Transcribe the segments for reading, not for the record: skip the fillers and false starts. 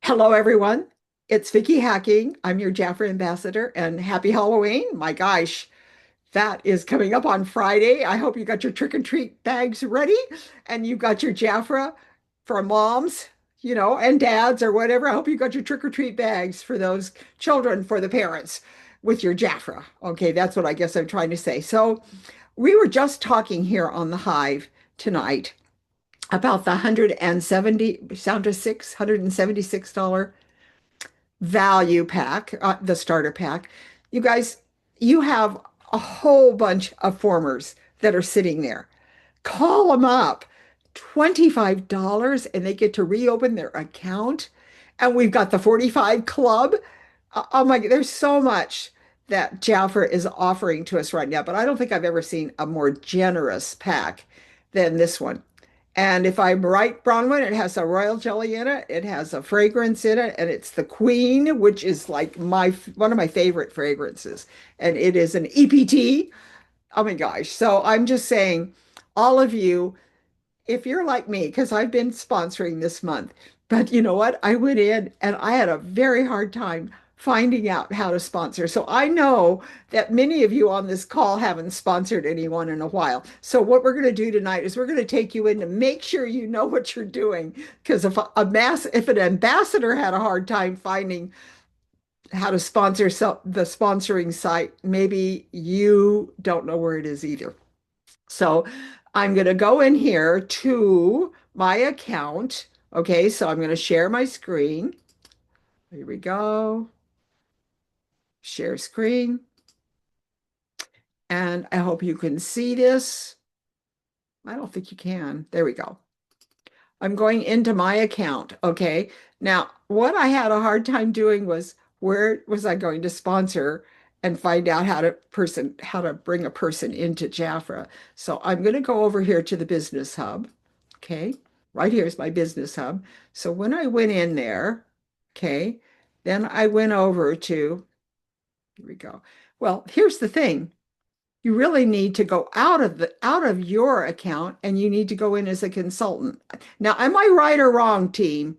Hello, everyone. It's Vicky Hacking. I'm your Jaffa ambassador, and happy Halloween. My gosh, that is coming up on Friday. I hope you got your trick or treat bags ready and you got your Jaffa for moms, and dads or whatever. I hope you got your trick or treat bags for those children, for the parents with your Jaffa. Okay, that's what I guess I'm trying to say. So, we were just talking here on the Hive tonight about the 170 sound to $676 value pack, the starter pack. You guys, you have a whole bunch of formers that are sitting there. Call them up. $25 and they get to reopen their account. And we've got the 45 Club. Oh my, there's so much that Jaffer is offering to us right now, but I don't think I've ever seen a more generous pack than this one. And if I'm right, Bronwyn, it has a royal jelly in it, it has a fragrance in it, and it's the Queen, which is like my one of my favorite fragrances. And it is an EPT. Oh my gosh. So I'm just saying, all of you, if you're like me, because I've been sponsoring this month, but you know what? I went in and I had a very hard time finding out how to sponsor. So I know that many of you on this call haven't sponsored anyone in a while. So what we're going to do tonight is we're going to take you in to make sure you know what you're doing. Because if an ambassador had a hard time finding how to sponsor the sponsoring site, maybe you don't know where it is either. So I'm going to go in here to my account. Okay, so I'm going to share my screen. Here we go. Share screen. And I hope you can see this. I don't think you can. There we go. I'm going into my account. Okay. Now, what I had a hard time doing was where was I going to sponsor and find out how to bring a person into Jafra. So I'm going to go over here to the business hub. Okay. Right here is my business hub. So when I went in there, okay, then I went over to, here we go. Well, here's the thing. You really need to go out of your account and you need to go in as a consultant. Now, am I right or wrong, team?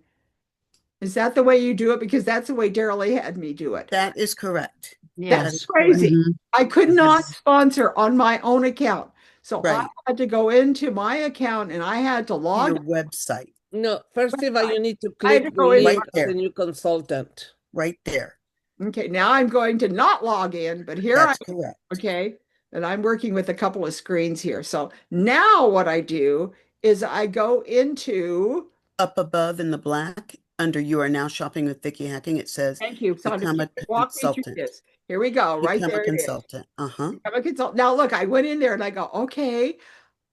Is that the way you do it? Because that's the way Daryl Lee had me do it. That is correct. That That's is Yes. correct. crazy. I could not Yes. sponsor on my own account. So I Right. had to go into my account and I had to To log your website, No, first of all, you need to I had to click go in. right link as a there, new consultant. right there. Okay, now I'm going to not log in, but here I That's correct. okay, and I'm working with a couple of screens here. So now what I do is I go into Up above in the black, under you are now shopping with Vicky Hacking, it says thank you, Sandra. become You a can walk me through consultant. this. Here we go. Right Become a there it is. consultant. Uh-huh. Become a consultant. Now look, I went in there and I go, okay,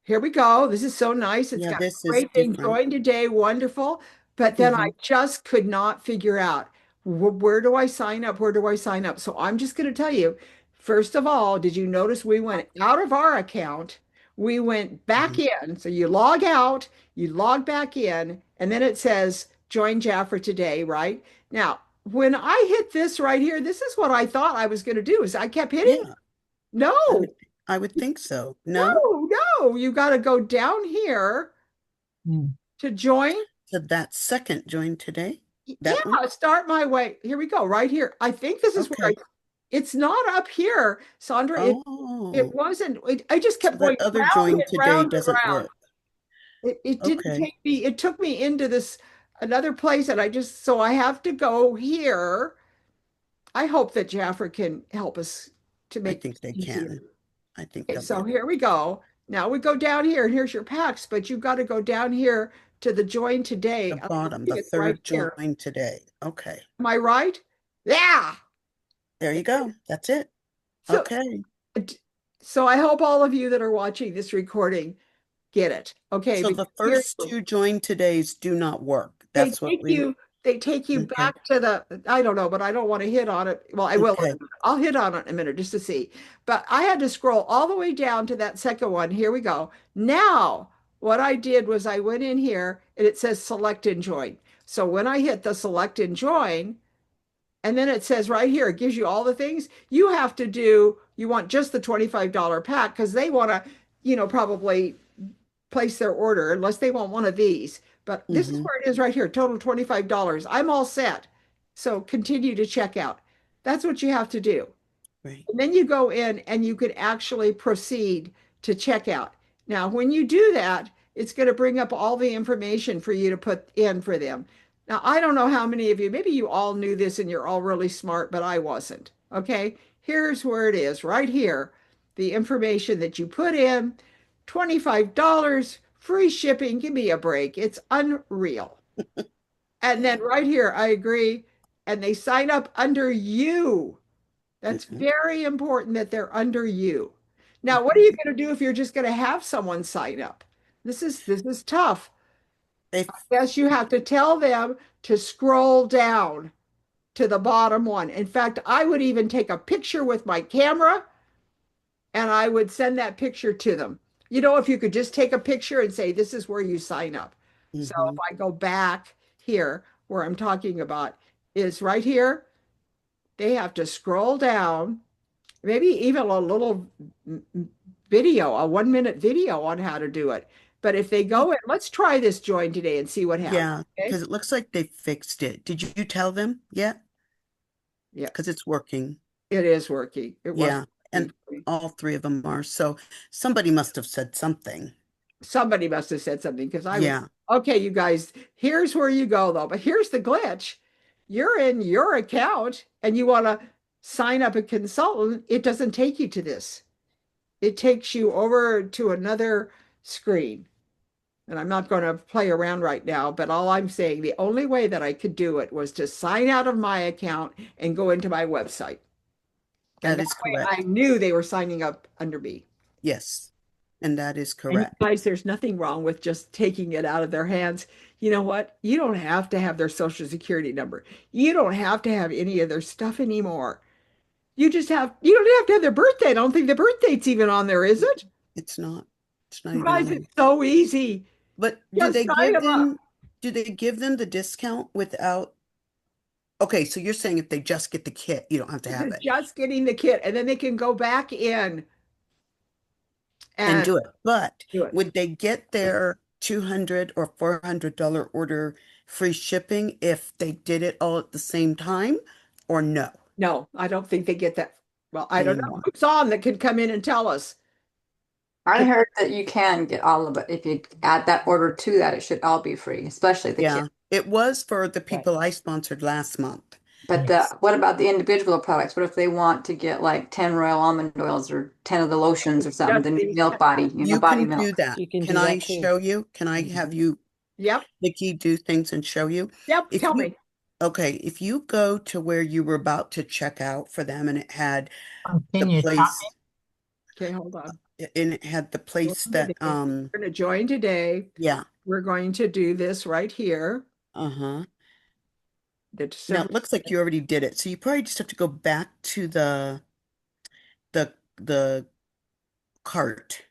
here we go. This is so nice. It's Yeah, got a this is great thing. different. Join today. Wonderful. But then I Hmm. just could not figure out where do I sign up? Where do I sign up? So I'm just going to tell you, first of all, did you notice we went out of our account? We went back Hmm. in. So you log out, you log back in, and then it says join Jaffer today, right? Now, when I hit this right here, this is what I thought I was going to do is I kept hitting. Yeah, I No, would I would think so. No? no, you got to go down here Mm. to join. So that second join today? That one? Yeah, start my way. Here we go, right here. I think this is where Okay. it's not up here, Sandra. It Oh, wasn't. I just so kept that going other round join and today round and doesn't round. work. It didn't Okay. take me, it took me into this another place, and so I have to go here. I hope that Jaffer can help us to I make think this they easier. can. I think Okay, they'll be so able. here we go. Now we go down here, and here's your packs, but you've got to go down here to the join today. The I bottom, believe the it's right third here. join today. Okay. Am I right? Yeah. There you go. That's it. So, Okay. so I hope all of you that are watching this recording get it. Okay, So because the first two join todays do not work. they That's what take we, you they take you okay. back to I don't know, but I don't want to hit on it. Well, I will. Okay. I'll hit on it in a minute just to see. But I had to scroll all the way down to that second one. Here we go. Now, what I did was I went in here and it says select and join. So when I hit the select and join, and then it says right here, it gives you all the things you have to do. You want just the $25 pack because they want to, probably place their order unless they want one of these. But this is Mm-hmm. where it is right here, total $25. I'm all set. So continue to check out. That's what you have to do. Right. And then you go in and you could actually proceed to checkout. Now, when you do that, it's going to bring up all the information for you to put in for them. Now, I don't know how many of you, maybe you all knew this and you're all really smart, but I wasn't. Okay, here's where it is right here. The information that you put in, $25, free shipping. Give me a break. It's unreal. And then right here, I agree. And they sign up under you. That's Mm-hmm. very important that they're under you. Now, what are you Mm-hmm. going to do if you're just going to have someone sign up? This is tough. If Yes, you have to tell them to scroll down to the bottom one. In fact, I would even take a picture with my camera and I would send that picture to them. You know, if you could just take a picture and say, this is where you sign up. So if mm-hmm. I go back here, where I'm talking about is right here, they have to scroll down, maybe even a little video, a 1 minute video on how to do it. But if they go in, let's try this join today and see what happens. Yeah, Okay. because it looks like they fixed it. Did you tell them yet? Yeah, Because it's working. it is working. It wasn't Yeah, working and for me. all three of them are. So somebody must have said something. Somebody must have said something because I was, Yeah, okay, you guys, here's where you go though. But here's the glitch. You're in your account and you want to sign up a consultant. It doesn't take you to this. It takes you over to another screen. And I'm not going to play around right now, but all I'm saying, the only way that I could do it was to sign out of my account and go into my website. And that that is way I correct. knew they were signing up under me. Yes, and that is And you correct. guys, there's nothing wrong with just taking it out of their hands. You know what? You don't have to have their social security number. You don't have to have any of their stuff anymore. You don't have to have their birthday. I don't think the birth date's even on there, is it? It's not. It's not You even guys, on it's there. so easy. But Just sign them up. do they give them the discount without? Okay, so you're saying if they just get the kit, you don't have to This have is it just getting the kit, and then they can go back in and and do it. But do it. would they get their 200 or $400 order free shipping if they did it all at the same time or no? No, I don't think they get that. Well, I don't know Mm, who's on that could come in and tell us. I 'Cause heard that you can get all of it. If you add that order to that, it should all be free, especially the kit. yeah, it was for the Right. people I sponsored last month. But Yes. what about the individual products? What if they want to get like 10 royal almond oils or 10 of the lotions or something, just the new these, milk body, You body can do milk? that. You can Can do I that too. show you? Can I Mhm. have you, yep, Nikki, do things and show you? yep, If tell you, me. okay, if you go to where you were about to check out for them and it had the Continue shopping. place, Okay, hold on. and it had the Join place that, today. We're going to join today. yeah, We're going to do this right here. uh-huh. The Now December. it looks like you already did it. So you probably just have to go back to the cart.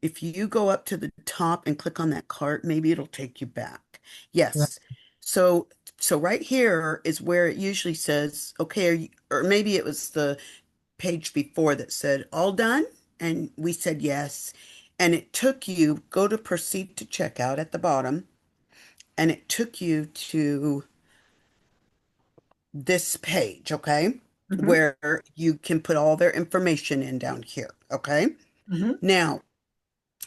If you go up to the top and click on that cart, maybe it'll take you back. Right. Yes. So so right here is where it usually says, okay, or maybe it was the page before that said all done, and we said yes. And it took you, go to proceed to checkout at the bottom, and it took you to this page, okay? Hmm. Where you can put all their information in down here, okay? Hmm. Now,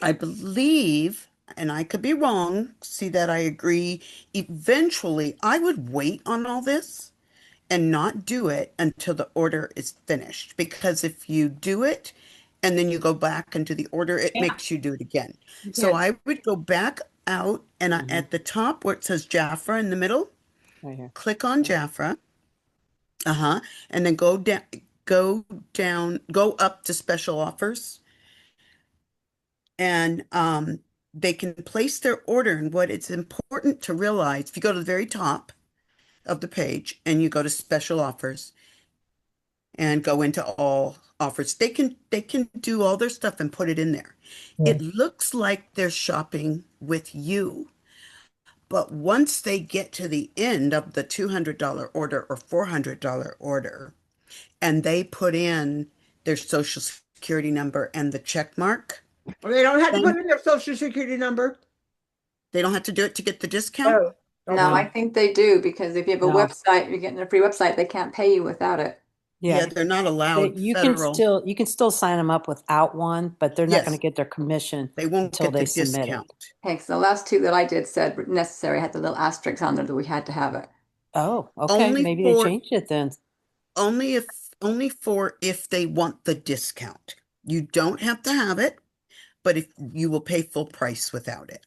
I believe, and I could be wrong, see that I agree, eventually I would wait on all this and not do it until the order is finished. Because if you do it and then you go back into the order, it Yeah, makes you do it again. you So can't. I would go back out and Mhm. at the top where it says Jafra in the middle, Right here. click on Jafra. Uh-huh. And then go up to special offers and they can place their order. And what it's important to realize, if you go to the very top of the page and you go to special offers and go into all offers, they can do all their stuff and put it in there. Yeah. It looks like they're shopping with you. But once they get to the end of the $200 order or $400 order, and they put in their social security number and the check mark, Well, they don't have to put then in their social security number. They don't have to do it to get the discount? Oh, No, I okay. think they do because if you have a No. website, you're getting a free website, they can't pay you without it. Yeah, Yeah. they're not allowed You can federal. still sign them up without one, but they're not going Yes, to get their commission they won't until get the they submit it. discount. Okay, so the last two that I did said necessary, had the little asterisks on there that we had to have it. Oh, okay. Only Maybe they for changed it then. only for if they want the discount. You don't have to have it, but if you will pay full price without it.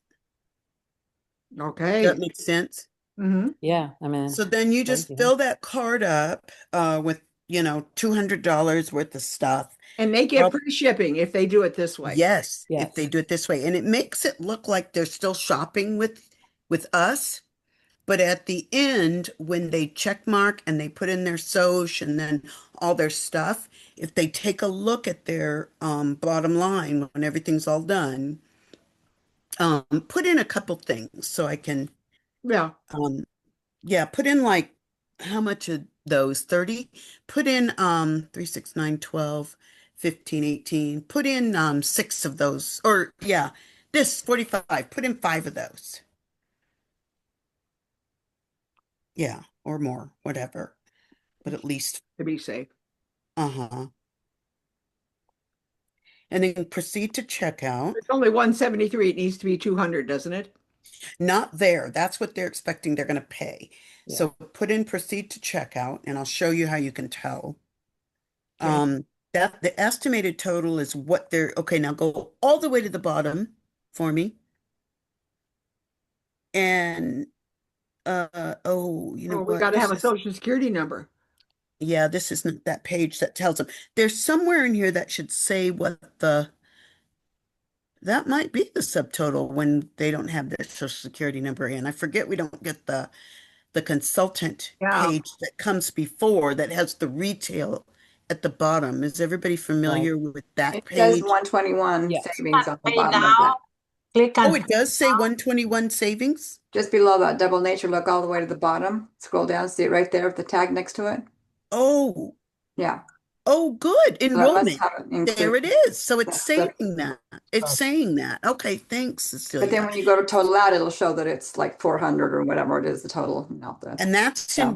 Okay. That makes sense. Hmm. Yeah, I mean, So then you just crazy, huh? fill that card up with, $200 worth of stuff. And they get free shipping if they do it this way. Yes, if they Yes. do it this way. And it makes it look like they're still shopping with us. But at the end, when they check mark and they put in their soch and then all their stuff, if they take a look at their bottom line when everything's all done, put in a couple things so I can, Yeah. yeah, put in like how much of those 30? Put in 3, 6, 9, 12, 15, 18. Put in six of those, or yeah, this 45. Put in five of those. Yeah, or more, whatever. But at least, To be safe. uh-huh. And then proceed to checkout. It's only 173. It needs to be 200, doesn't it? Not there. That's what they're expecting they're going to pay. Yeah. So put in proceed to checkout, and I'll show you how you can tell. Okay. That the estimated total is what they're, okay, now go all the way to the bottom for me. And you know Oh, we what? got to have This a is, social security number. yeah, this isn't that page that tells them. There's somewhere in here that should say what that might be the subtotal when they don't have their social security number in. I forget we don't get the consultant Yeah. page that comes before that has the retail at the bottom. Is everybody familiar with that It says page? 121 Yes. savings on the Pay bottom of that. now. Click Oh, on it does say 121 savings? Just below that double nature, look all the way to the bottom. Scroll down, see it right there with the tag next to it. Oh, Yeah, oh, good. so that must Enrollment. have it There it included. is. So it's That's the- saying that. It's saying that. Okay, thanks, But Cecilia. then when you go to total out, it'll show that it's like 400 or whatever it is, the total. And that's Yeah.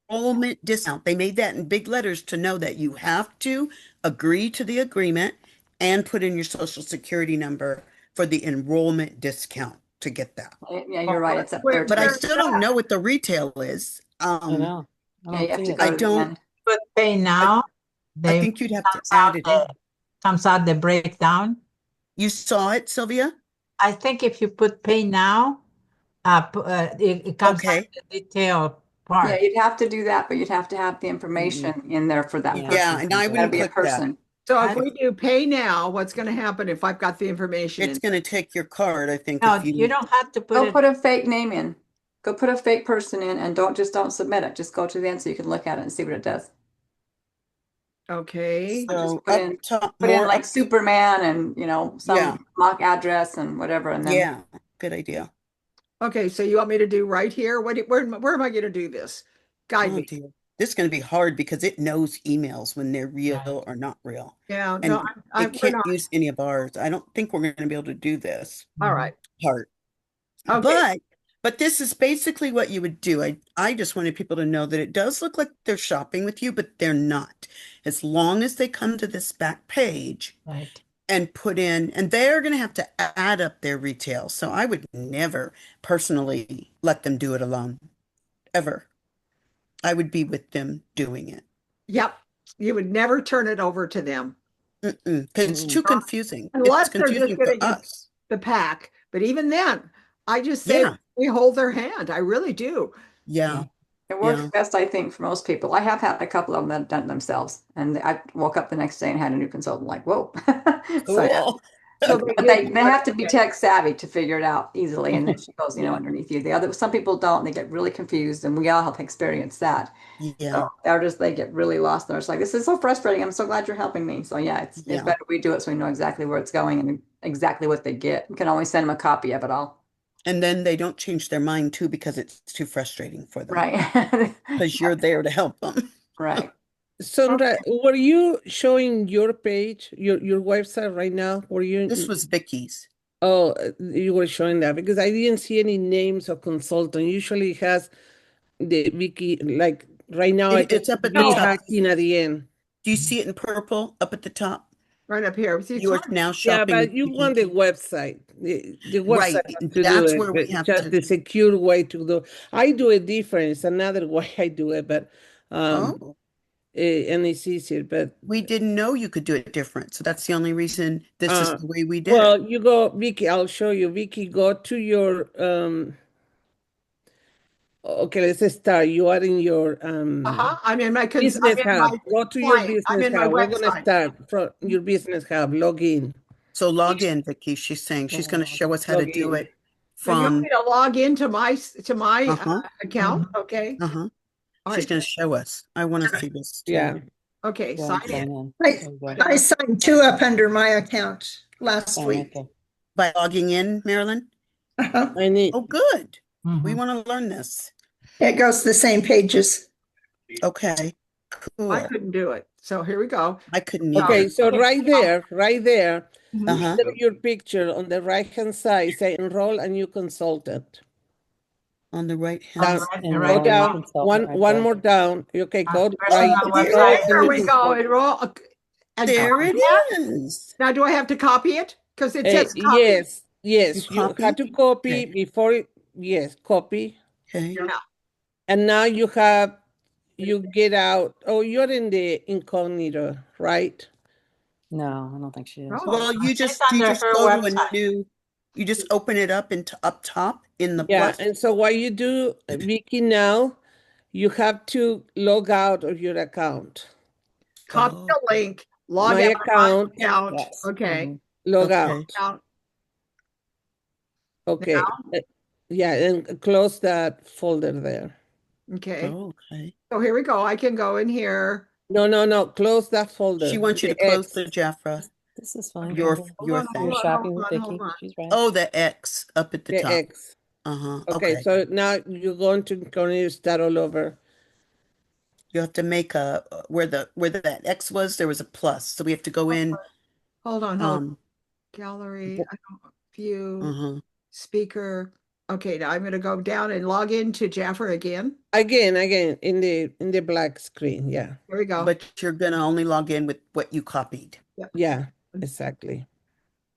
enrollment discount. They made that in big letters to know that you have to agree to the agreement and put in your social security number for the enrollment discount to get that. Yeah, you're right. It's up there. But I Where's still don't know what the retail is. I know. I Yeah, don't you have see to it. go I to the don't, end. put pay now. I They think you'd have to comes add out it in. comes out the breakdown. You saw it, Sylvia? I think if you put pay now, it comes out Okay. the detail Yeah, part. you'd have to do that, but you'd have to have the information in there for that Yeah. person. Yeah, and I It's gotta wouldn't be a click that. person. So if I- we do pay now, what's going to happen if I've got the information It's in? going to take your card, I think, No, if you don't have to put Go it. put a fake name in. Go put a fake person in and don't submit it. Just go to the end so you can look at it and see what it does. Okay. So put up in- top, Put in more like up, Superman and, some Yeah. mock address and whatever, and then yeah, good idea. Okay. So you want me to do right here? Where am I going to do this? Guide Oh me. dear. This is going to be hard because it knows emails when they're real Right. or not real. Yeah. And No, it we're can't not. use any of ours. I don't think we're going to be able to do this All right. part. Okay. But this is basically what you would do. I just wanted people to know that it does look like they're shopping with you, but they're not. As long as they come to this back page Right. and put in, and they're going to have to add up their retail. So I would never personally let them do it alone, ever. I would be with them doing it. Yep. You would never turn it over to them Because it's too confusing. unless It's they're just confusing going for to get us. the pack. But even then, I just say Yeah. we hold their hand. I really do. Yeah. it works Yeah. best, I think, for most people. I have had a couple of them that have done it themselves, and I woke up the next day and had a new consultant. Like, whoa! So, yeah. Cool. So But did- they have to be tech savvy to figure it out easily, and then she goes, Yeah. underneath you. Some people don't. They get really confused, and we all have experienced that. Yeah. So they get really lost. They're just like, this is so frustrating. I'm so glad you're helping me. So yeah, it's Yeah. better we do it so we know exactly where it's going and exactly what they get. We can always send them a copy of it all. And then they don't change their mind too because it's too frustrating for them. Right. Because you're there to help them. Right. Sandra, were you showing your page, your website right now? Were you? This was Vicky's. Oh, you were showing that because I didn't see any names of consultant. Usually it has the Vicky, like right now I can It's up at the be top. hacking at the end. Do you see it in purple up at the top? Right up here. See, it's You are hard. now Yeah, shopping with but you Vicky. want the website. The website Right. has to do That's it. where we have Just to. the secure way to do. I do it different. It's another way I do it, but Oh, and it's easier. But we didn't know you could do it different. So that's the only reason this is uh, the way we did it. well, you go, Vicky. I'll show you. Vicky, go to your Okay, let's start. You are in your I'm in my business I'm in my hub. Go to your client. I'm business in my hub. We're gonna website. start from your business hub. Log in. So log in, Vicky. She's saying she's going to show us how to Log do in. it So you want from, me to log into my uh-huh, account? Okay. uh-huh. All She's right. going to show us. I want to see this Yeah. too. Okay. Go Sign and sign in. in. I, There you go. I signed two up under my account last Sign right week. there. By logging in, Marilyn? Uh-huh. I need Oh, good. We Mhm. want to learn this. It goes to the same pages. Okay, I cool. couldn't do it. So here we go. I couldn't Okay. either. so right there, Uh-huh. under your picture on the right-hand side, say enroll a new consultant. On the right On hand Down, the And right, go roll your down, consultant right one there. more down. Okay, go person right. on the there website. it There we is. go. Enroll. And There it copy it. is. Now, do I have to copy it? Because it says copy. Yes, yes. You You copy? have to copy Okay. before yes, copy. Okay. Yeah. And now you get out. Oh, you're in the incognito, right? No, I don't think she is. Oh. Well, you It's just under her go to a website. new, you just open it up into up top in the Yeah, plus. and so what you do, Vicky, now you have to log out of your account. Copy Oh, the link. Log My out account, my account. Yes. Okay. Mhm. log okay. out. Account. Okay. Yeah, and close that folder there. Okay. Oh, okay. So here we go. I can go in here. No, close that folder. She wants you to The close X. the Jafra, This is fine. your Hold Hold on, thing. You're hold on, shopping hold with on, Vicky. hold on. She's right. Oh, the X up at the The top. X. Uh-huh. Okay, Okay. so now you're going to start all over. You have to make a where that X was, there was a plus. So we have to go in. Hold on. Gallery. I don't view Uh-huh. speaker. Okay, now I'm going to go down and log into Jaffer again. Again, in the black screen. Yeah. Here we go. But you're gonna only log in with what you copied. Yeah, exactly.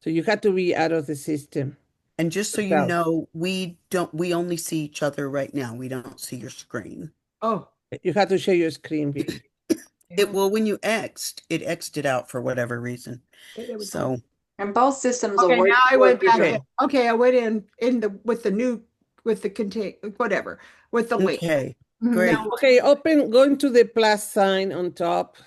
So you have to be out of the system. And just so you yourself. know, we only see each other right now. We don't see your screen. Oh, You have to share your screen, Vicky. When you X'd, it X'd it out for whatever reason. okay, there we go. So And both systems will Okay, work. now I went back Okay. in. Okay, I went in with the contain whatever with the link. okay, Mhm, great. now- Okay, go into the plus sign on top.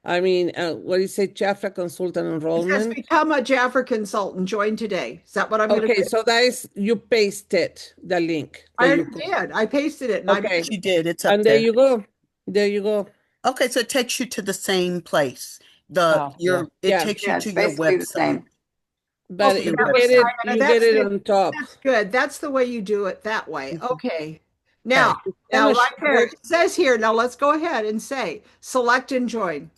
I mean, what is it? Jafra Consultant It says Enrollment. become a Jaffer consultant. Join today. Is that what I'm going to Okay, do? so that is, you pasted the link. I that you already did. I pasted it. And Okay, She did. It's up and there there. you go. There you go. Okay, so it takes you to the same place. Oh, It yeah. takes Yeah, you it's to your basically the website. same. But Okay, you that was get it, fine. you That's get it it. on top. That's good. That's the way you do it that way. Mhm. Okay. Now, Okay. now Kinda right there, short. it says here, now let's go ahead and say select and join.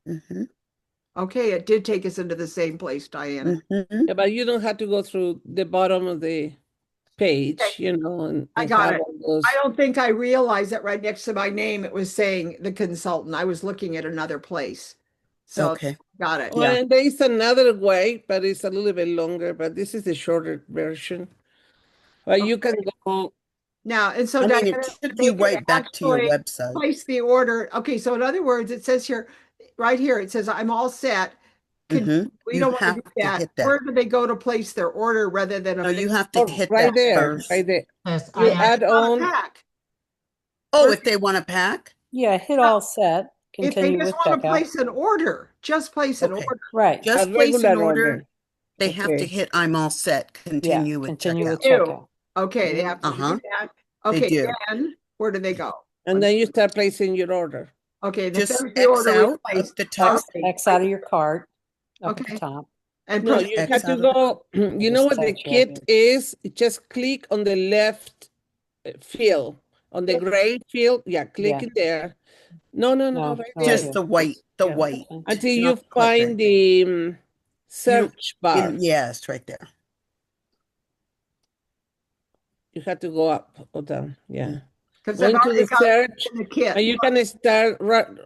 Mm-hmm. Okay, it did take us into the same place, Diana. Mm-hmm. Yeah, but you don't have to go through the bottom of the page, Okay. and I got have it. all those. I don't think I realized that right next to my name, it was saying the consultant. I was looking at another place. So Okay. got it. Well, Yeah. and there is another way, but it's a little bit longer, but this is the shorter version. But you can go, Now, and so I mean, Diana, it took they you can right back to your actually website. place the order. Okay, so in other words, it says here, right here, it says I'm all set. Mm-hmm. We You don't want to have do to that. hit that. Where do they go to place their order rather than No, a you have to oh, hit right that there, first. right there. Yes, You I add on a on, pack? Oh, Where- if they want to pack? Yeah, hit all set. If they Continue just with want to checkout. place an order, just place an Okay. order. Right. a Just place an regular order. They have to Okay. hit I'm all set. Continue with Continue with checkout. checkout. Okay, they have to Uh-huh. do that. They Okay, do. then where do they go? And then you start placing your order. Okay, Just there's the X order we out placed. up the top. X out of your cart up at Okay. the top. And No, proceed. you X have to out of go, you know what the Just check kit is? Just click on the left field, on the Yes. gray field. Yeah, click Yeah. it there. No, No, right right there. Just here. the white, the Yeah. white. Until you not find click the search bar. Yes, right there. You have to go up or down. Yeah. Because Go I've into already the got it search, in the kit. and you can start,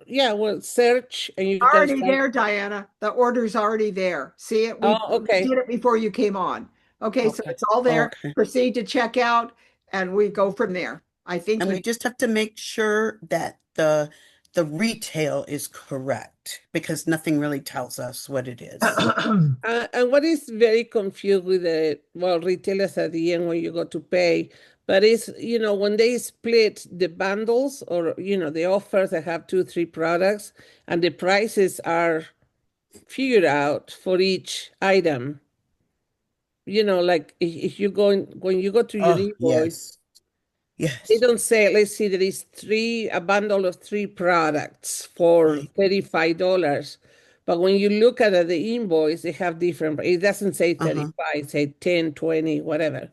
yeah, well, search, and you can Already start. there, Diana. The order's already there. See it? We Oh, okay. did it before you came on. Okay, so Okay. it's all there. Okay. Proceed to check out, and we go from there. I think And you we just have to make sure that the retail is correct because nothing really tells us what it is. And what is very confused with the, well, retailers at the end when you go to pay, but it's, when they split the bundles or, the offers that have 2, 3 products and the prices are figured out for each item. Like if you go when you go to your Oh, invoice, yes. they Yes. don't say, let's see, there is a bundle of 3 products for Right. $35. But when you look at the invoice, they have different, it doesn't say Uh-huh. 35, it say 10, 20, whatever.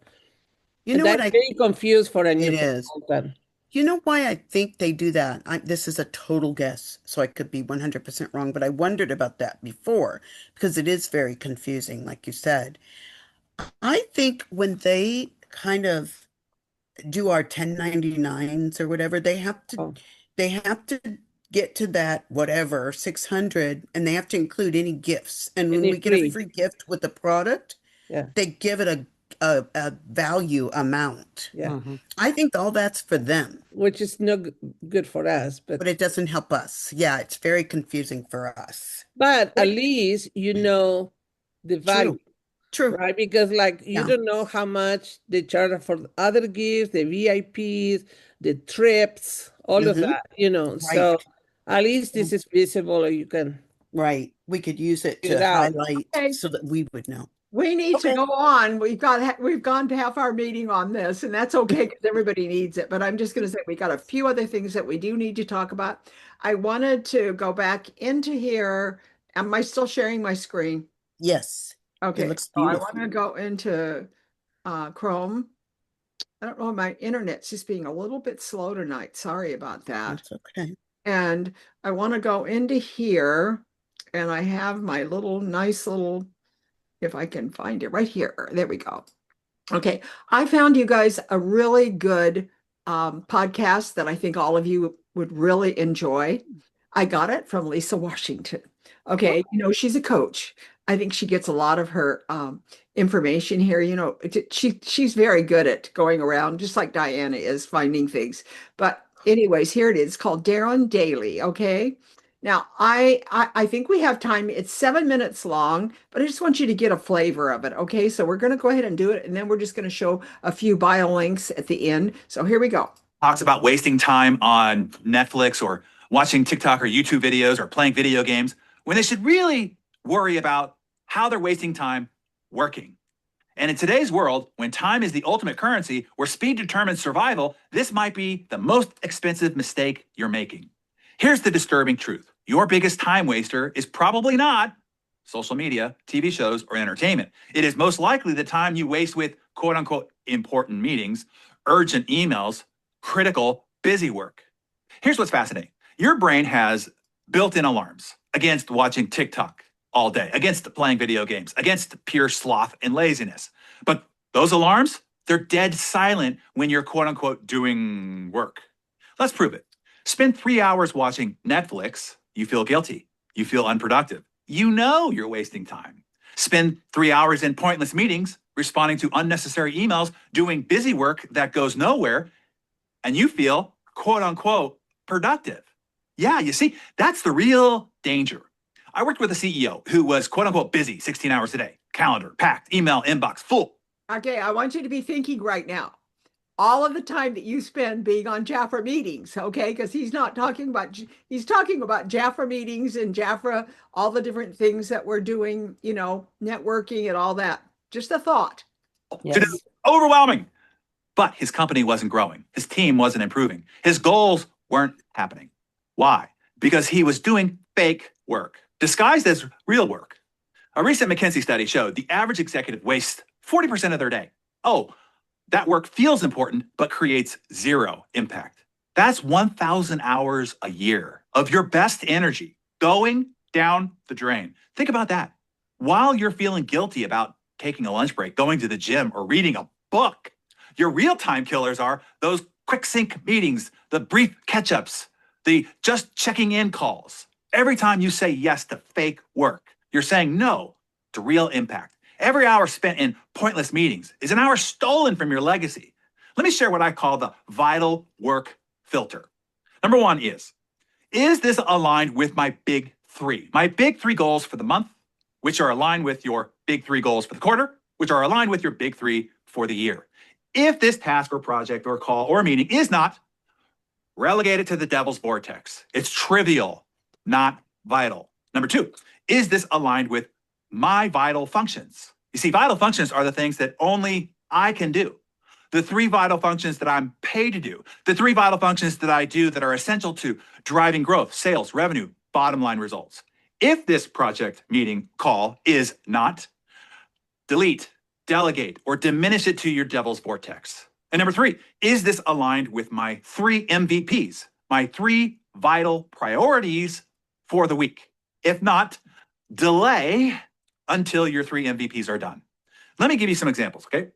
You And know what that's very confused for a new it is. consultant. You know why I think they do that? This is a total guess, so I could be 100% wrong, but I wondered about that before because it is very confusing, like you said. I think when they kind of do our 1099s or whatever, Oh, they have to get to that whatever 600 and they have to include any gifts. And when any we get a free. free gift with the product, Yeah, they give it a value amount. yeah. I think all that's for them, Which is not good for us, but it doesn't help us. Yeah, it's very confusing for us. but at least you know the value. True. True. Right? Because like you Yeah. don't know how much they charge for other gifts, the VIPs, the trips, all of Hmm. that, Right. So at least this is visible or you can Right. We could use it figure to it out. highlight okay. so that we would know. We need to Okay. go on. We've gone to half our meeting on this, and that's okay because everybody needs it. But I'm just going to say we got a few other things that we do need to talk about. I wanted to go back into here. Am I still sharing my screen? Yes. It Okay, looks so I want beautiful. to go into Chrome. I don't know, my internet's just being a little bit slow tonight. Sorry about that. That's okay. And I want to go into here, and I have my nice little, if I can find it right here. There we go. Okay, I found you guys a really good podcast that I think all of you would really enjoy. I got it from Lisa Washington. Okay, she's a coach. I think she gets a lot of her information here. She's very good at going around, just like Diana is finding things. But anyways, here it is. It's called Darren Daily. Okay. Now, I think we have time. It's 7 minutes long, but I just want you to get a flavor of it. Okay, so we're going to go ahead and do it, and then we're just going to show a few bio links at the end. So here we go. Talks about wasting time on Netflix or watching TikTok or YouTube videos or playing video games when they should really worry about how they're wasting time working. And in today's world, when time is the ultimate currency, where speed determines survival, this might be the most expensive mistake you're making. Here's the disturbing truth. Your biggest time waster is probably not social media, TV shows, or entertainment. It is most likely the time you waste with quote unquote important meetings, urgent emails, critical, busy work. Here's what's fascinating. Your brain has built-in alarms against watching TikTok all day, against playing video games, against pure sloth and laziness. But those alarms, they're dead silent when you're quote unquote doing work. Let's prove it. Spend 3 hours watching Netflix, you feel guilty, you feel unproductive. You know you're wasting time. Spend 3 hours in pointless meetings, responding to unnecessary emails, doing busy work that goes nowhere, and you feel quote unquote productive. Yeah, you see, that's the real danger. I worked with a CEO who was quote unquote busy 16 hours a day, calendar packed, email inbox full. Okay, I want you to be thinking right now. All of the time that you spend being on Jaffa meetings, okay? Because he's talking about Jaffa meetings and Jaffa, all the different things that we're doing, networking and all that. Just a thought. Yes. Overwhelming. But his company wasn't growing. His team wasn't improving. His goals weren't happening. Why? Because he was doing fake work, disguised as real work. A recent McKinsey study showed the average executive wastes 40% of their day. Oh, that work feels important, but creates zero impact. That's 1,000 hours a year of your best energy going down the drain. Think about that. while you're feeling guilty about taking a lunch break, going to the gym, or reading a book. Your real-time killers are those quick sync meetings, the brief catch-ups, the just checking in calls. Every time you say yes to fake work, you're saying no to real impact. Every hour spent in pointless meetings is an hour stolen from your legacy. Let me share what I call the vital work filter. Number one is this aligned with my big three? My big three goals for the month, which are aligned with your big three goals for the quarter, which are aligned with your big three for the year. If this task or project or call or meeting is not, relegate it to the devil's vortex. It's trivial, not vital. Number two, is this aligned with my vital functions? You see, vital functions are the things that only I can do. The three vital functions that I'm paid to do, the three vital functions that I do that are essential to driving growth, sales, revenue, bottom line results. If this project, meeting, call is not, delete, delegate, or diminish it to your devil's vortex. And number three, is this aligned with my three MVPs, my three vital priorities for the week? If not, delay until your three MVPs are done. Let me give you some examples, okay?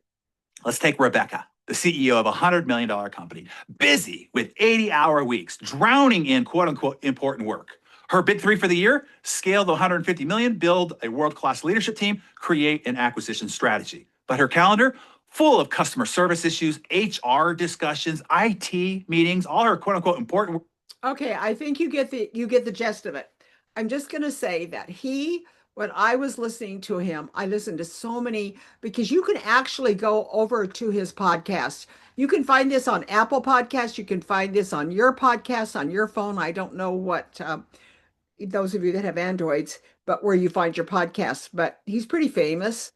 Let's take Rebecca, the CEO of a $100 million company, busy with 80-hour weeks, drowning in quote unquote important work. Her big three for the year: scale the 150 million, build a world-class leadership team, create an acquisition strategy. But her calendar, full of customer service issues, HR discussions, IT meetings, all her quote unquote important. Okay, I think you get the gist of it. I'm just going to say that when I was listening to him, I listened to so many, because you can actually go over to his podcast. You can find this on Apple Podcasts. You can find this on your podcast on your phone. I don't know what those of you that have Androids, but where you find your podcasts. But he's pretty famous,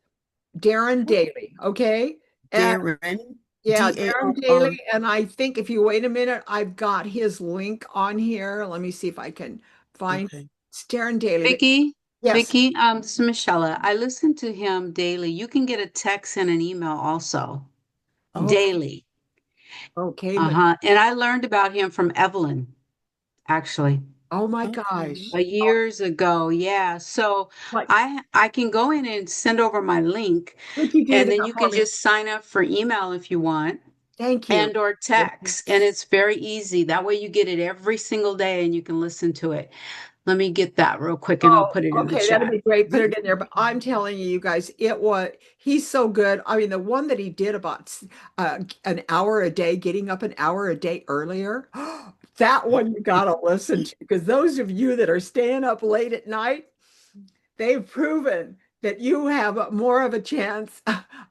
Darren Daly. Okay, and Darren, yeah, Darren Daor. Daly. And I think if you wait a minute, I've got his link on here. Let me see if I can find Okay. it's Darren Daly. Vicky, Yes. Vicky, this is Michelle. I listen to him daily. You can get a text and an email also Okay. daily. Okay. And I learned about him from Evelyn, actually, Oh my Okay. gosh. years ago. Yeah. So Like, I can go in and send over my link, would you do and then that you for can me? just sign up for email if you want, Thank you. and or Thank you. text. And it's very easy. That way you get it every single day and you can listen to it. Let me get that real quick and I'll Oh, put it in the okay, that'd chat. be great. Put it in there. But I'm telling you, you guys, he's so good. I mean, the one that he did about an hour a day, getting up an hour a day earlier, that one you gotta listen to, because those of you that are staying up late at night, they've proven that you have more of a chance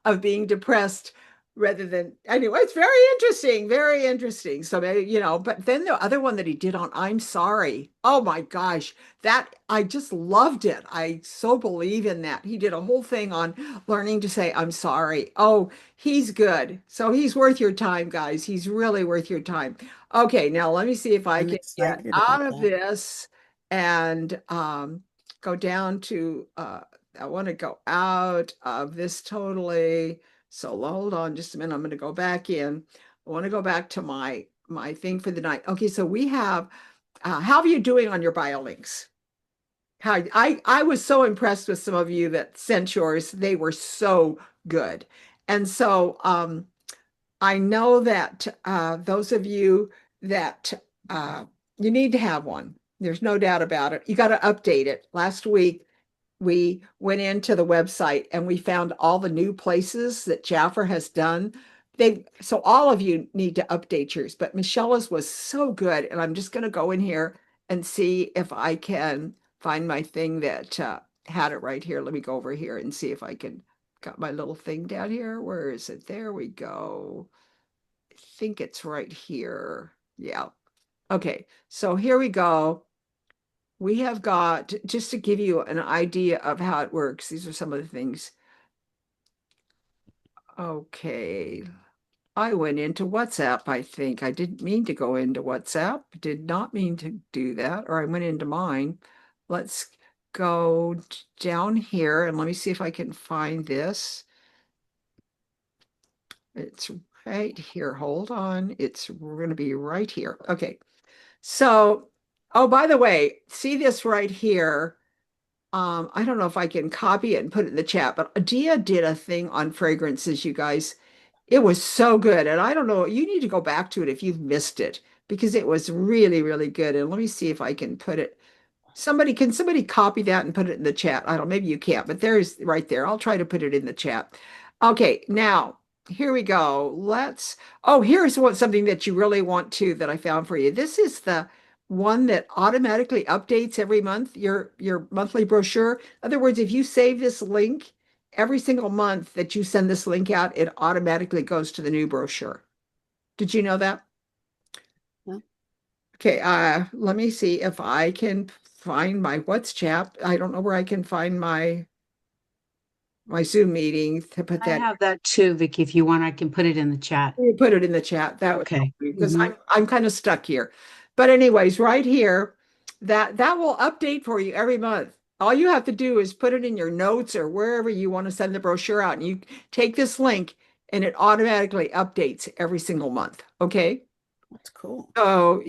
of being depressed rather than, anyway, it's very interesting, very interesting. So maybe, but then the other one that he did on I'm Sorry. Oh my gosh, that I just loved it. I so believe in that. He did a whole thing on learning to say I'm sorry. Oh, he's good. So he's worth your time, guys. He's really worth your time. Okay, now let me see if I I'm can get excited out about of that. this and go down to I want to go out of this totally. So hold on just a minute. I'm going to go back in. I want to go back to my thing for the night. Okay, so we have how are you doing on your bio links? How I was so impressed with some of you that sent yours. They were so good. And so I know that those of you that you need to have one. There's no doubt about it. You got to update it. Last week, we went into the website and we found all the new places that Jaffer has done. So all of you need to update yours, but Michelle's was so good. And I'm just going to go in here and see if I can find my thing that had it right here. Let me go over here and see if I can got my little thing down here. Where is it? There we go. I think it's right here. Yeah. Okay. So here we go. We have got, just to give you an idea of how it works, these are some of the things. Okay. I went into WhatsApp, I think. I didn't mean to go into WhatsApp, did not mean to do that, or I went into mine. Let's go down here and let me see if I can find this. It's right here. Hold on. We're going to be right here. Okay. So, oh, by the way, see this right here. I don't know if I can copy it and put it in the chat, but Dia did a thing on fragrances, you guys. It was so good. And I don't know, you need to go back to it if you've missed it because it was really, really good. And let me see if I can put it. Can somebody copy that and put it in the chat? I don't, maybe you can't, but there's right there. I'll try to put it in the chat. Okay, now here we go. Here's something that you really want to that I found for you. This is the one that automatically updates every month, your monthly brochure. In other words, if you save this link, every single month that you send this link out, it automatically goes to the new brochure. Did you know that? No. Okay, let me see if I can find my WhatsApp. I don't know where I can find my Zoom meeting to put I that. have that too, Vicky. If you want, I can put it in the chat. You put it in the chat. That would help Okay. me because Mhm. I'm kind of stuck here. But anyways, right here, that will update for you every month. All you have to do is put it in your notes or wherever you want to send the brochure out, and you take this link, and it automatically updates every single month. Okay. That's cool. So,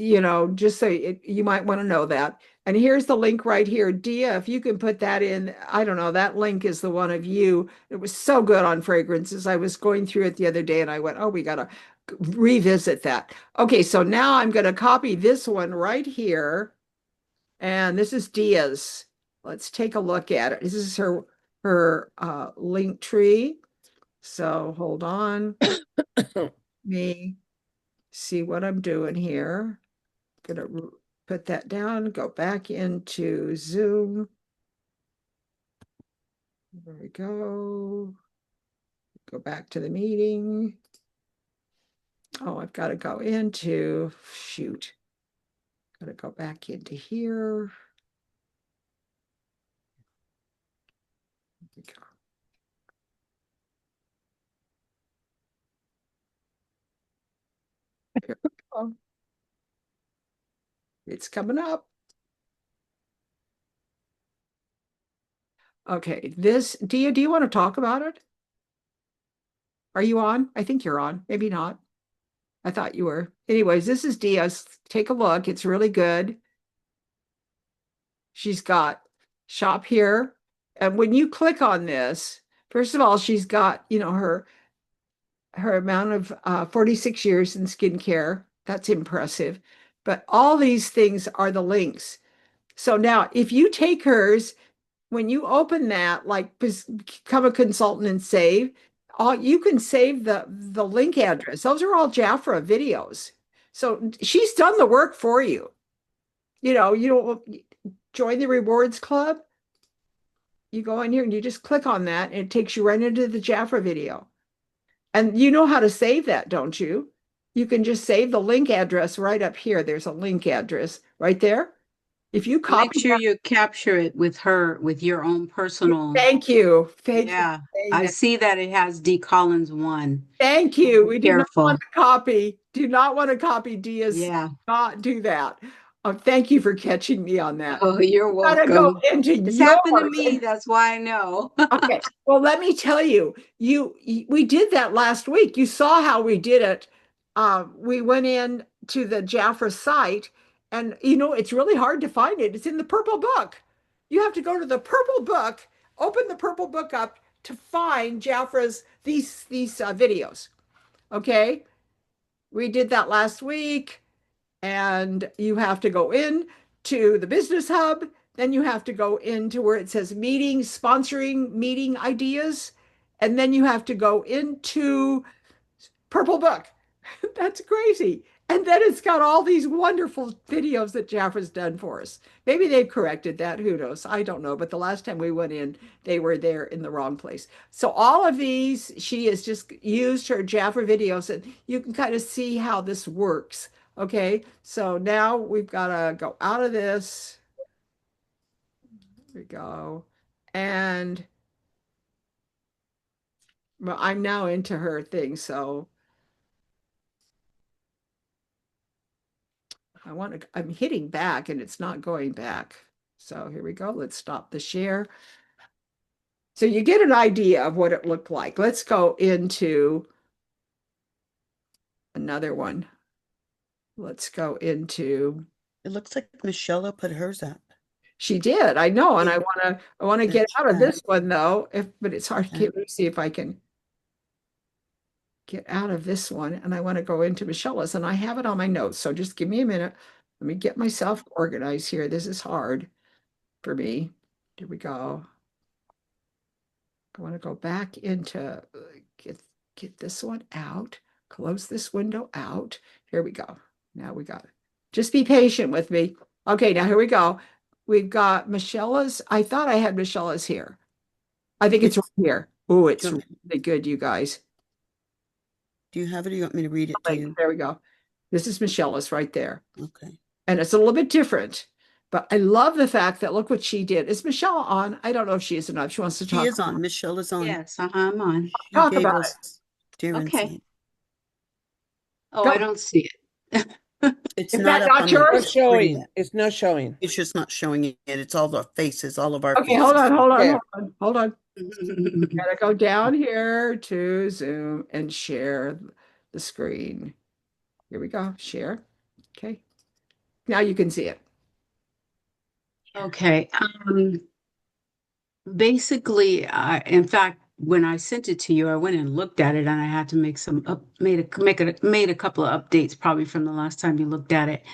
just so you might want to know that. And here's the link right here. Dia, if you can put that in, I don't know, that link is the one of you. It was so good on fragrances. I was going through it the other day and I went, oh, we got to revisit that. Okay, so now I'm going to copy this one right here. And this is Dia's. Let's take a look at it. This is her link tree. So hold on. Me see what I'm doing here. Gonna put that down, go back into Zoom. There we go. Go back to the meeting. Oh, I've got to go into, shoot. Got to go back into here. There we go. Here we go. It's coming up. Okay, do you want to talk about it? Are you on? I think you're on. Maybe not. I thought you were. Anyways, this is Dia's. Take a look. It's really good. She's got shop here. And when you click on this, first of all, she's got, her amount of 46 years in skincare. That's impressive. But all these things are the links. So now if you take hers, when you open that, like become a consultant and save, you can save the link address. Those are all Jafra videos. So she's done the work for you. You don't join the rewards club. You go in here and you just click on that, and it takes you right into the Jafra video. And you know how to save that, don't you? You can just save the link address right up here. There's a link address right there. If you Make copy sure that, you capture it with your own personal. thank you. Thank you Yeah, for saying I that. see that it has D. Collins 1. Thank you. We do not want Careful. to copy. Do not want to copy Dia's. Yeah. Not do that. Thank you for catching me on that. Oh, you're Gotta go welcome. into It's happened to yours. me. That's why I know. Okay. Well, let me tell you, we did that last week. You saw how we did it. We went in to the Jafra site, and it's really hard to find it. It's in the purple book. You have to go to the purple book, open the purple book up to find Jafra's these videos. Okay. We did that last week, and you have to go in to the business hub. Then you have to go into where it says meetings, sponsoring meeting ideas. And then you have to go into Purple Book. That's crazy. And then it's got all these wonderful videos that Jafra's done for us. Maybe they've corrected that. Who knows? I don't know. But the last time we went in, they were there in the wrong place. So all of these, she has just used her Jafra videos, and you can kind of see how this works. Okay. So now we've got to go out of this. Here we go. And well, I'm now into her thing. So I'm hitting back and it's not going back. So here we go. Let's stop the share. So you get an idea of what it looked like. Let's go into another one. Let's go into, It looks like Michelle put hers up. She did. I know, and Yeah, I want to get that's out of right. this one though. But it's hard. Okay. Let me see if I can get out of this one, and I want to go into Michelle's, and I have it on my notes. So just give me a minute. Let me get myself organized here. This is hard for me. Here we go. I want to go back into get this one out, close this window out. Here we go. Now we got it. Just be patient with me. Okay, now here we go. We've got Michelle's. I thought I had Michelle's here. I think it's right It's, here. Oh, it's do you want really good, you guys. do you have it or you want me to read it to Like, you? there we go. This is Michelle's right there. Okay. And it's a little bit different. But I love the fact that look what she did. Is Michelle on? I don't know if she is or not. She wants to She talk. is on. Michelle is on. Yes, I'm on. She Talk gave about it. us dear Okay. insight. Oh, Go. I don't see it. It's Is not that up not on the Not yours? screen showing. yet. It's not showing. It's just not showing it. It's all the faces, all of our Okay, hold faces. on, hold on, There. hold on, hold on. Gotta go down here to Zoom and share the screen. Here we go, share. Okay, now you can see it. Okay. Basically, in fact, when I sent it to you, I went and looked at it, and I had to make some up, made a couple of updates probably from the last time you looked at it.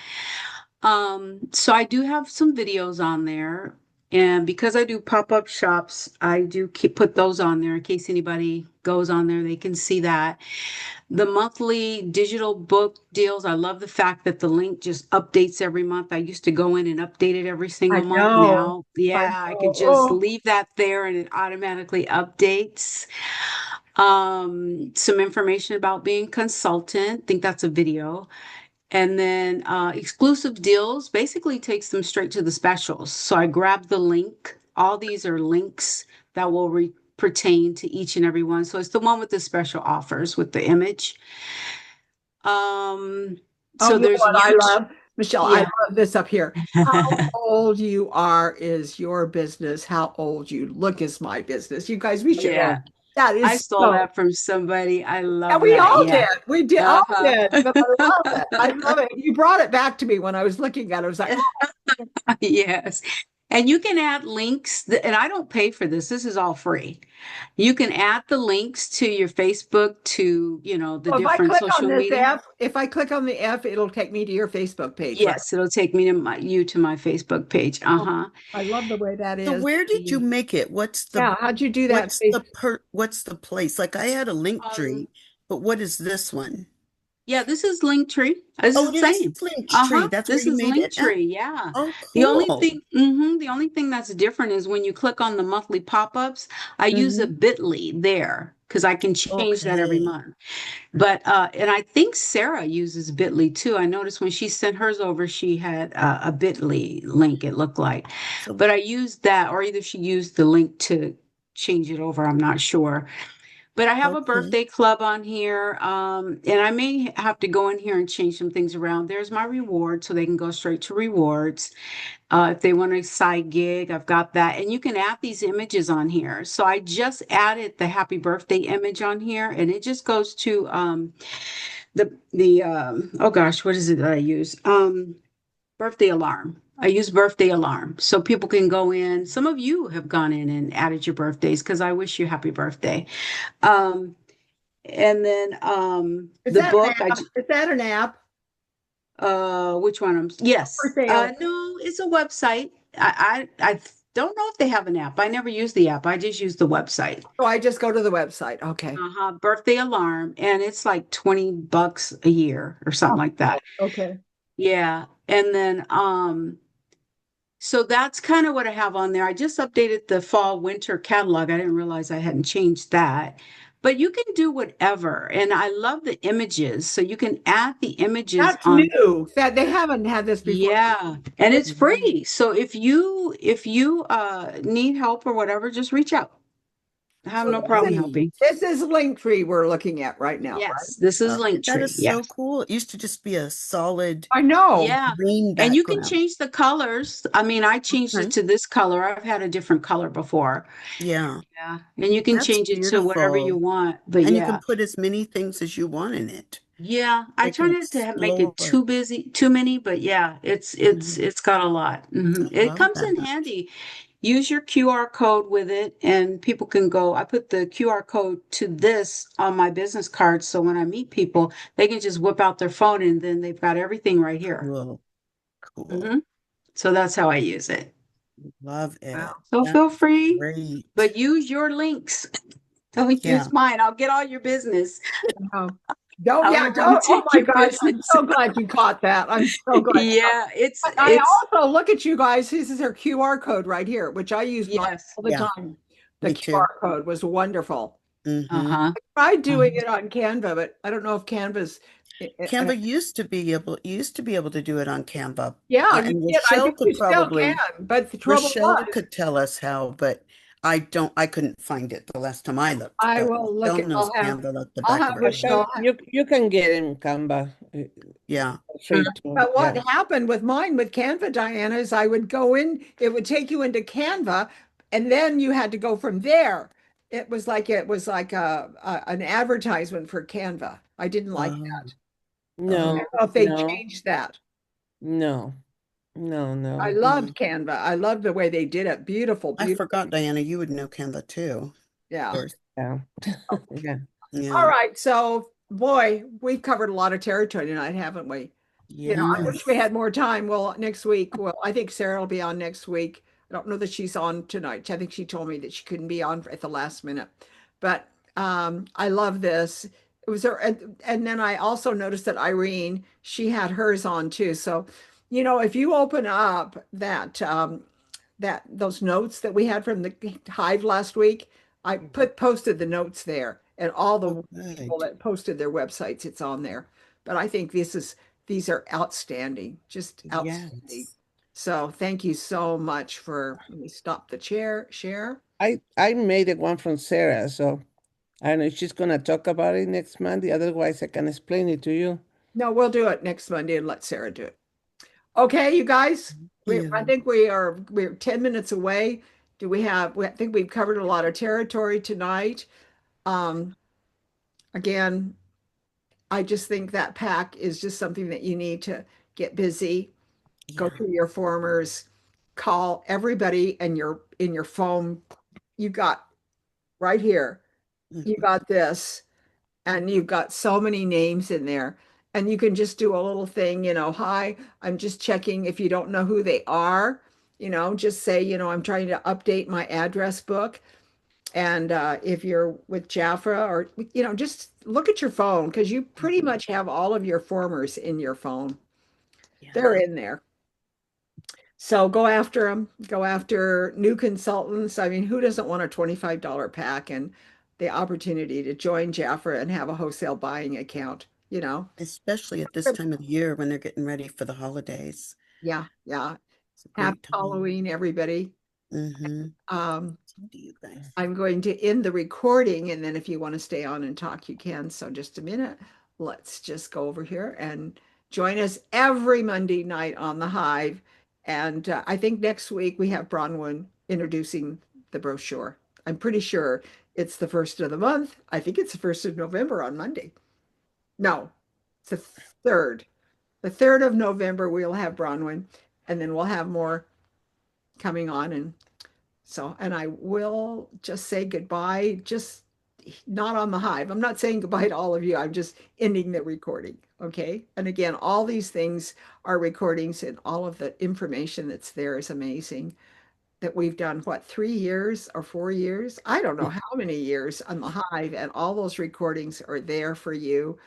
So I do have some videos on there, and because I do pop-up shops, I do put those on there in case anybody goes on there, they can see that. The monthly digital book deals, I love the fact that the link just updates every month. I used to go in and update it every I single month. know, Now, I yeah, I could know. just Oh, leave that there and it automatically updates. Some information about being consultant. I think that's a video. And then exclusive deals basically takes them straight to the specials. So I grab the link. All these are links that will pertain to each and every one. So it's the one with the special offers with the image. oh, So you know there's what I YouTube. love, Michelle? I Yeah. love this up here. How old you are is your business. How old you look is my business. You guys, we should. Yeah. Yeah. That I is stole so. that from somebody. I And love we that. all Yeah. did. We did all Uh-huh. did. But I love it. I love it. You brought it back to me when I was looking at it. I was like, Yes. And you can add links, and I don't pay for this. This is all free. You can add the links to your Facebook to, the oh, if I different click on social this media. F, if I click on the F, it'll take me to your Facebook page, right? Yes, it'll take me to my Facebook page. Oh, Uh-huh. I love the way that So is. where did you make it? Yeah, how'd you do that? What's the place? Like I had a link Um, tree, but what is this one? yeah, this is Linktree. This Oh, is it the is same. Linktree. Uh-huh. That's where This you is made it at? Linktree. Yeah. Oh, The only cool. thing that's different is when you click on the monthly pop-ups, I use a Hmm. bit.ly there because I can change that every Okay. month. But and I think Sarah uses bit.ly too. I noticed when she sent hers over, she had a bit.ly link, it looked like. So, But I used that, or either she used the link to change it over. I'm not sure. But I have a okay. birthday club on here, and I may have to go in here and change some things around. There's my reward, so they can go straight to rewards. If they want a side gig, I've got that. And you can add these images on here. So I just added the happy birthday image on here, and it just goes to oh gosh, what is it that I use? Birthday alarm. I use birthday alarm so people can go in. Some of you have gone in and added your birthdays because I wish you happy birthday. Um, and then Is the that an book, app? Is that an app? which one? Yes. Birthday alarm. No, it's a website. I don't know if they have an app. I never use the app. I just use the website. Oh, I just go to the website. Okay. Uh-huh. Birthday alarm, and it's like $20 a year or something like that. Okay. Yeah. And then so that's kind of what I have on there. I just updated the fall winter catalog. I didn't realize I hadn't changed that. But you can do whatever. And I love the images. So you can add the images That's on. new. That they haven't had this before. Yeah. And it's Mhm. free. So if you need help or whatever, just reach out. I have So no problem Sweet. helping. this is Linktree we're looking at right now, right? Yes, this is That Linktree. is Yeah. so cool. It used to just be a solid I know. Yeah. green And you can background. change the colors. I mean, I changed it Okay. to this color. I've had a different color before. Yeah, Yeah. And you can that's change it to whatever you beautiful. want. But And you can yeah. put as many things as you want in it. Yeah, I They try can not to make it explore. too busy, too many, but yeah, Mhm. it's got a lot. I It love comes in that. handy. Use your QR code with it, and people can go. I put the QR code to this on my business card, so when I meet people, they can just whip out their phone and then they've got everything right here. Cool. Cool. hmm So that's how I use it. Love Wow. it. So feel That's free, great. but use your links. Don't Yeah. use mine. I'll get all your business. Um, don't, I yeah, will come don't. Oh take my your gosh, I'm business. so glad you caught that. I'm so glad. Yeah, But I it's also look at you guys. This is our QR code right here, which I use mine yes. all the Yeah. time. The Me too. QR code was wonderful. Mm-hmm. Uh-huh. Tried doing Uh-huh. it on Canva, but I don't know if Canva's. Canva used to be able to do it on Canva. Yeah, you And can. I Rochelle think you could still probably can. But the trouble Rochelle was, could tell us how, but I couldn't find it the last time I looked. I But will look Rochelle at. knows Canva like the I'll back of have her hand. Rochelle, Rochelle. you can get in Canva Yeah. free too. But what Yeah. happened with mine with Canva, Diana, is I would go in, it would take you into Canva, and then you had to go from there. It was like an advertisement for Canva. I didn't like Um, that. I No, oh, don't know if they no, changed that. no, no, I no. mm. loved Canva. I loved the way they did it. Beautiful, I beautiful. forgot, Diana, you would know Canva too, of Yeah. course. Yeah. Yeah. All Yeah. right. So, boy, we've covered a lot of territory tonight, haven't we? I wish we Yes. had more time. Well, next week, I think Sarah will be on next week. I don't know that she's on tonight. I think she told me that she couldn't be on at the last minute. But I love this. It was her, and then I also noticed that Irene, she had hers on too. So, if you open up that those notes that we had from the Hive last week, I posted the notes there, and all the Oh, people good. that posted their websites, it's on there. But I think these are outstanding, just outstanding. Yes. So thank you so much for, let me stop the share. I made it one from Sarah, so I don't know if she's gonna talk about it next Monday. Otherwise, I can explain it to you. No, we'll do it next Monday and let Sarah do it. Okay, you guys, I You. think we're 10 minutes away. I think we've covered a lot of territory tonight. Um, again, I just think that pack is just something that you need to get busy, go Yeah. through your formers, call everybody and your in your phone. You got right here. You Mhm. got this, and you've got so many names in there. And you can just do a little thing, hi, I'm just checking if you don't know who they are, just say, I'm trying to update my address book. And if you're with Jafra or, just look at your phone because you pretty Mhm. much have all of your formers in your phone. They're Yeah. in there. So go after them, go after new consultants. I mean, who doesn't want a $25 pack and the opportunity to join Jafra and have a wholesale buying account, Especially at this time of the year when they're getting ready for the holidays. Yeah, yeah. It's a Happy great time. Halloween, everybody. Mm-hmm. Um, So do you guys. I'm going to end the recording, and then if you want to stay on and talk, you can. So just a minute. Let's just go over here and join us every Monday night on the Hive. And I think next week we have Bronwyn introducing the brochure. I'm pretty sure it's the first of the month. I think it's the first of November on Monday. No, it's the third. The 3rd of November, we'll have Bronwyn, and then we'll have more coming on. And I will just say goodbye, just not on the Hive. I'm not saying goodbye to all of you. I'm just ending the recording. Okay. And again, all these things are recordings, and all of the information that's there is amazing. That we've done what, 3 years or 4 years? I don't know how many years on the Hive, and all those recordings are there for you.